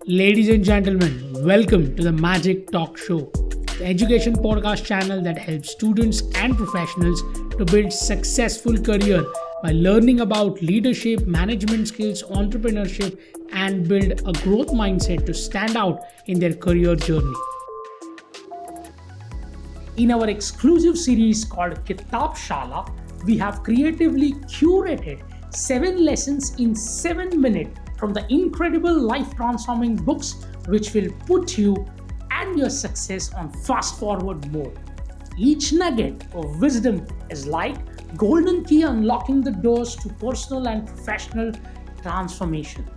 Ladies and gentlemen, welcome to the Magic Talk Show, the education podcast channel that helps students and professionals to build successful career by learning about leadership, management skills, entrepreneurship, and build a growth mindset to stand out in their career journey. In our exclusive series called Kitab Shala, we have creatively curated 7 lessons in 7 minutes from the incredible life transforming books which will put you and your success on fast forward mode. Each nugget of wisdom is like golden key unlocking the doors to personal and professional transformation.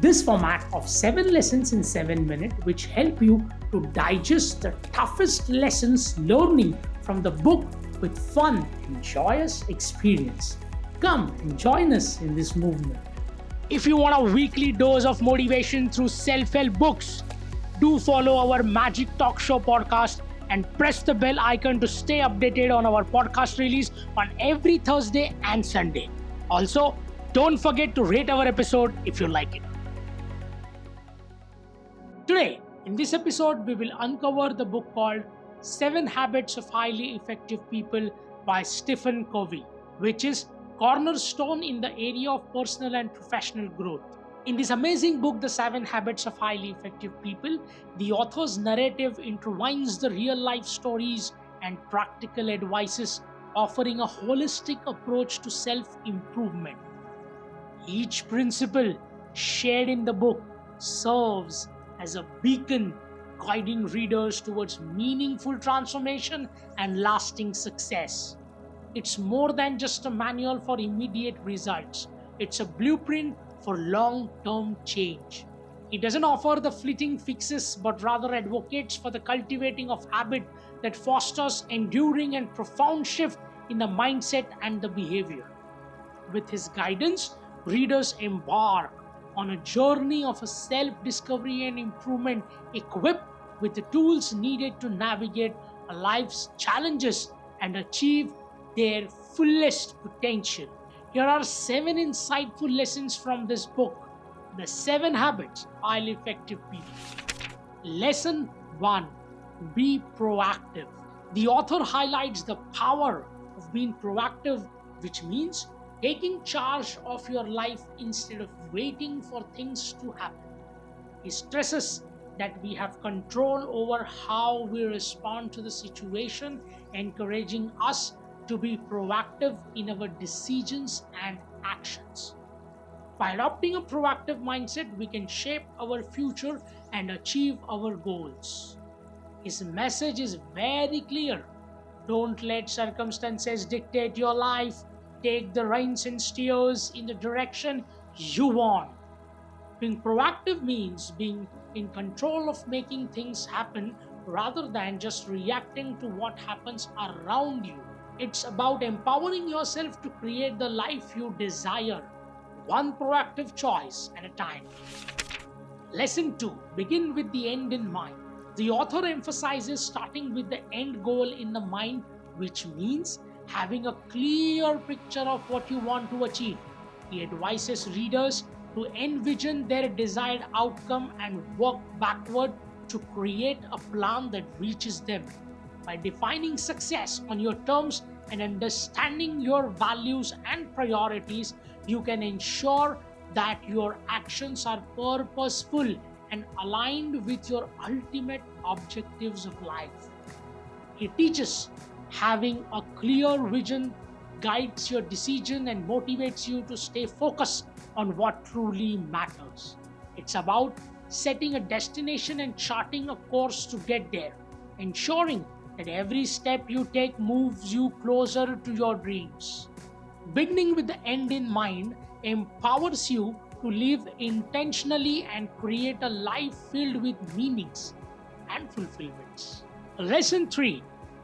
This format of 7 lessons in 7 minutes, which help you to digest the toughest lessons learning from the book with fun and joyous experience. Come and join us in this movement. If you want a weekly dose of motivation through self-help books, do follow our Magic Talk Show podcast and press the bell icon to stay updated on our podcast release on every Thursday and Sunday. Also, don't forget to rate our episode if you like it. Today, in this episode, we will uncover the book called 7 Habits of Highly Effective People by Stephen Covey, which is cornerstone in the area of personal and professional growth. In this amazing book, The 7 Habits of Highly Effective People, the author's narrative intertwines the real-life stories and practical advices, offering a holistic approach to self-improvement. Each principle shared in the book serves as a beacon guiding readers towards meaningful transformation and lasting success. It's more than just a manual for immediate results. It's a blueprint for long-term change. It doesn't offer the fleeting fixes, but rather advocates for the cultivating of habit that fosters enduring and profound shift in the mindset and the behavior. With his guidance, readers embark on a journey of a self-discovery and improvement, equipped with the tools needed to navigate a life's challenges and achieve their fullest potential. Here are 7 insightful lessons from this book, The 7 Habits of Highly Effective People. Lesson 1. Be proactive. The author highlights the power of being proactive, which means taking charge of your life instead of waiting for things to happen. He stresses that we have control over how we respond to the situation, encouraging us to be proactive in our decisions and actions. By adopting a proactive mindset, we can shape our future and achieve our goals. His message is very clear. Don't let circumstances dictate your life. Take the reins and steers in the direction you want. Being proactive means being in control of making things happen rather than just reacting to what happens around you. It's about empowering yourself to create the life you desire, one proactive choice at a time. Lesson 2. Begin with the end in mind. The author emphasizes starting with the end goal in the mind, which means having a clear picture of what you want to achieve. He advises readers to envision their desired outcome and work backward to create a plan that reaches them. By defining success on your terms and understanding your values and priorities, you can ensure that your actions are purposeful and aligned with your ultimate objectives of life. He teaches having a clear vision guides your decision and motivates you to stay focused on what truly matters. It's about setting a destination and charting a course to get there, ensuring that every step you take moves you closer to your dreams. Beginning with the end in mind empowers you to live intentionally and create a life filled with meanings and fulfillments. Lesson 3.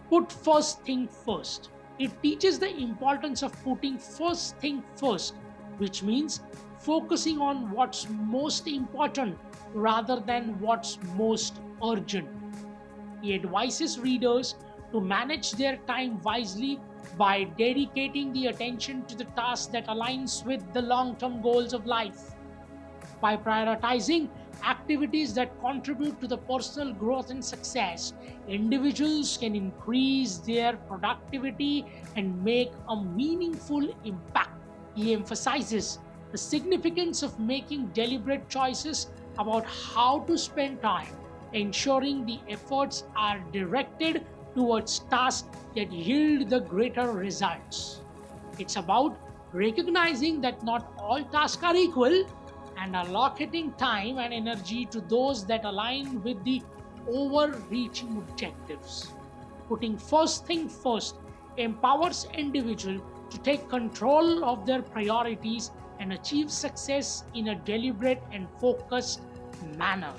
Put first thing first. It teaches the importance of putting first thing first, which means focusing on what's most important rather than what's most urgent. He advises readers to manage their time wisely by dedicating the attention to the task that aligns with the long-term goals of life. By prioritizing activities that contribute to the personal growth and success, individuals can increase their productivity and make a meaningful impact. He emphasizes the significance of making deliberate choices about how to spend time, ensuring the efforts are directed towards tasks that yield the greater results. It's about recognizing that not all tasks are equal and allocating time and energy to those that align with the overreaching objectives. Putting first thing first empowers individual to take control of their priorities and achieve success in a deliberate and focused manner.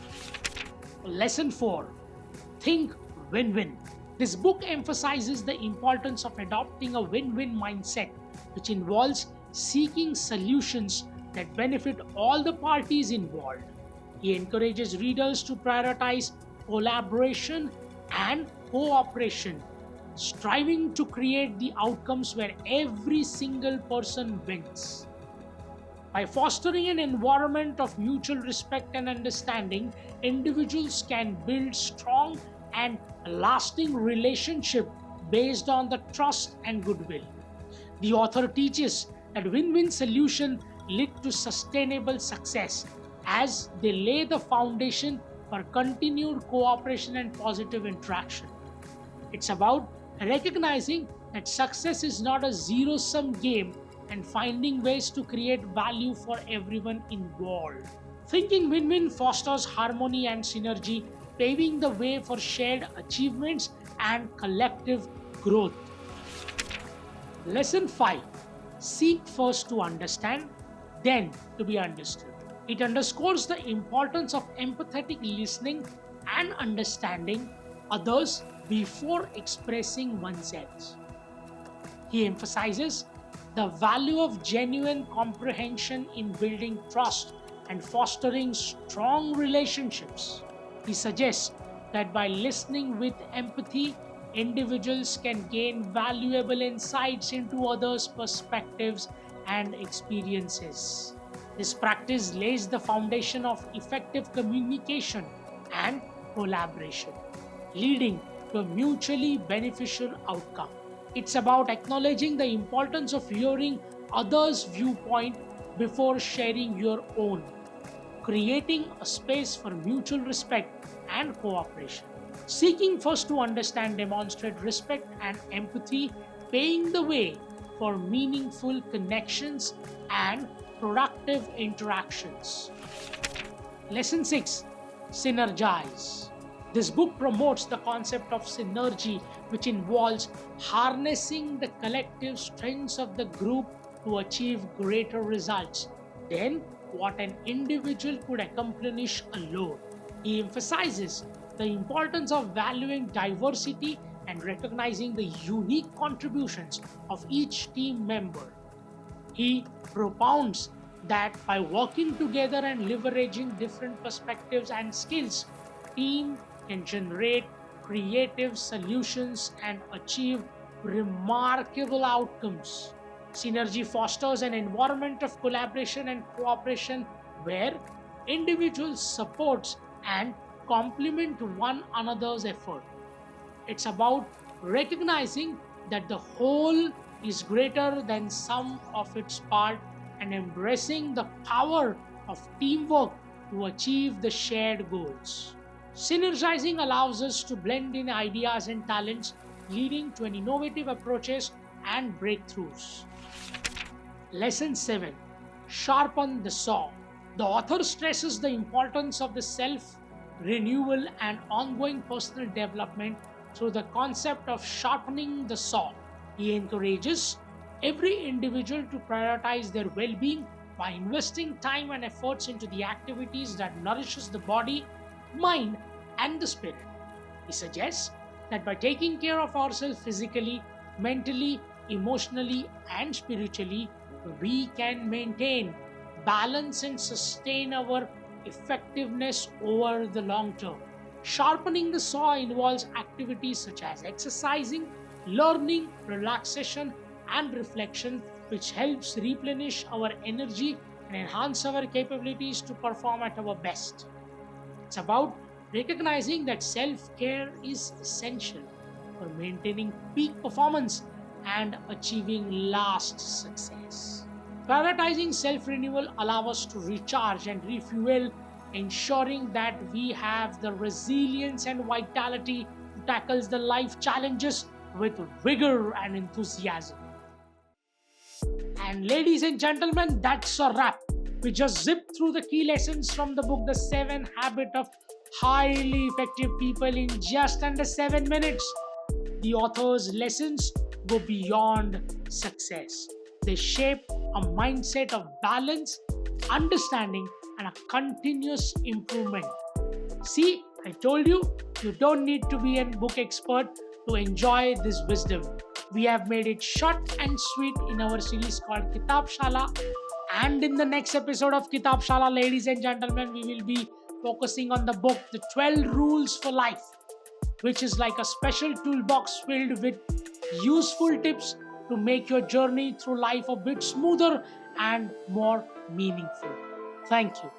Lesson 4: Think win win. This book emphasizes the importance of adopting a win win mindset, which involves seeking solutions that benefit all the parties involved. He encourages readers to prioritize collaboration and cooperation, striving to create the outcomes where every single person wins. By fostering an environment of mutual respect and understanding, individuals can build strong and lasting relationships based on the trust and goodwill. The author teaches that win-win solutions lead to sustainable success as they lay the foundation for continued cooperation and positive interaction. It's about recognizing that success is not a zero sum game and finding ways to create value for everyone involved. Thinking win win fosters harmony and synergy, paving the way for shared achievements and collective growth. Lesson 5: Seek first to understand, then to be understood. It underscores the importance of empathetic listening and understanding others before expressing oneself. He emphasizes the value of genuine comprehension in building trust and fostering strong relationships. He suggests that by listening with empathy, individuals can gain valuable insights into others' perspectives and experiences. This practice lays the foundation of effective communication and collaboration, leading to a mutually beneficial outcome. It's about acknowledging the importance of hearing others' viewpoint before sharing your own, creating a space for mutual respect and cooperation. Seeking first to understand demonstrate respect and empathy, paving the way for meaningful connections and productive interactions. Lesson 6: Synergize. This book promotes the concept of synergy, which involves harnessing the collective strengths of the group to achieve greater results than what an individual could accomplish alone. He emphasizes the importance of valuing diversity and recognizing the unique contributions of each team member. He propounds that by working together and leveraging different perspectives and skills, team can generate creative solutions and achieve remarkable outcomes. Synergy fosters an environment of collaboration and cooperation where individuals support and complement one another's effort. It's about recognizing that the whole is greater than sum of its part and embracing the power of teamwork to achieve the shared goals. Synergizing allows us to blend in ideas and talents, leading to an innovative approaches and breakthroughs. Lesson 7: Sharpen the saw. The author stresses the importance of the self renewal and ongoing personal development through the concept of sharpening the saw. He encourages every individual to prioritize their well-being by investing time and efforts into the activities that nourishes the body, mind, and the spirit. He suggests that by taking care of ourselves physically, mentally, emotionally, and spiritually, we can maintain balance and sustain our effectiveness over the long term. Sharpening the saw involves activities such as exercising, learning, relaxation, and reflection, which helps replenish our energy and enhance our capabilities to perform at our best. It's about recognizing that self care is essential for maintaining peak performance and achieving last success. Prioritizing self renewal allows us to recharge and refuel, ensuring that we have the resilience and vitality to tackle the life challenges with vigor and enthusiasm. And ladies and gentlemen, that's a wrap. We just zipped through the key lessons from the book The 7 Habits of Highly Effective People in just under 7 minutes. The author's lessons go beyond success. They shape a mindset of balance, understanding, and a continuous improvement. See, I told you, you don't need to be a book expert to enjoy this wisdom. We have made it short and sweet in our series called Kitab Shala. And in the next episode of Kitab Shala, ladies and gentlemen, we will be focusing on the book The 12 Rules for Life, which is like a special toolbox filled with useful tips to make your journey through life a bit smoother and more meaningful. Thank you.